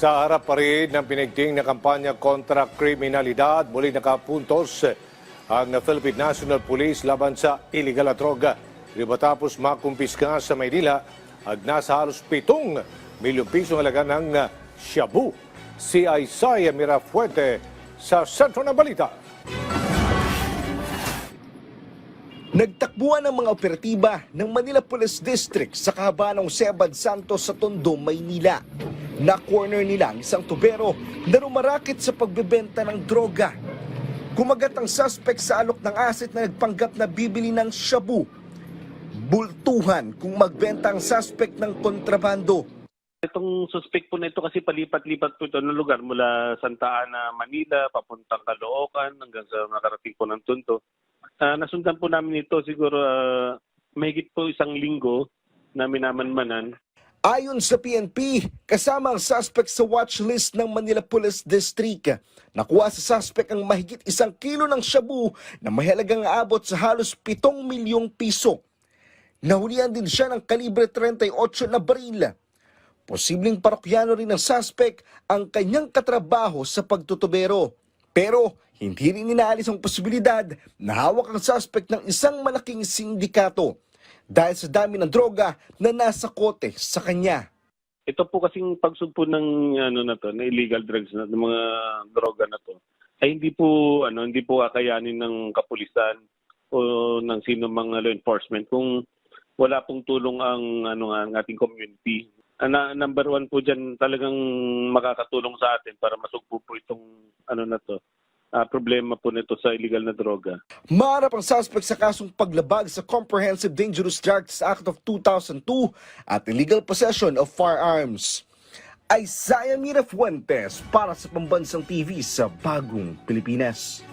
Sa harap pa rin ng pinigting na kampanya kontra kriminalidad, muli nakapuntos ang Philippine National Police laban sa iligal at droga. Ito matapos makumpiska sa Maynila at nasa halos 7 milyong pisong halaga ng shabu. Si Isaiah Mirafuerte sa sentro ng balita. Nagtakbuhan ang mga operatiba ng Manila Police District sa kahabaan ng Sebad Santos sa Tondo, Maynila. Na-corner nila ang isang tubero na rumarakit sa pagbebenta ng droga. Kumagat ang suspect sa alok ng asset na nagpanggap na bibili ng shabu. Bultuhan kung magbenta ang suspect ng kontrabando. Itong suspect po na ito kasi palipat-lipat po ito ng lugar mula Santa Ana, Manila, papuntang Caloocan hanggang sa nakarating po ng Tondo. Nasundan po namin ito siguro mahigit po 1 linggo na minamanmanan. Ayon sa PNP, kasama ang suspect sa watchlist ng Manila Police District. Nakuha sa suspect ang mahigit 1 kilo ng shabu na mahalagang aabot sa halos 7 milyong piso. Nahulihan din siya ng kalibre 38 na baril. Posibleng parokyano rin ng suspect ang kanyang katrabaho sa pagtutubero. Pero hindi rin inaalis ang posibilidad na hawak ang suspect ng isang malaking sindikato dahil sa dami ng droga na nasa kote sa kanya. Ito po kasing pagsugpo ng na illegal drugs ng mga droga na to ay hindi po kakayanin ng kapulisan o ng sino mga law enforcement kung wala pong tulong ang ating community. Number 1 po diyan talagang makakatulong sa atin para masugpo po itong problema po nito sa illegal na droga. Maharap ang suspect sa kasong paglabag sa Comprehensive Dangerous Drugs Act of 2002 at illegal possession of firearms. Isaiah Mirafuentes para sa Pambansang TV sa Bagong Pilipinas.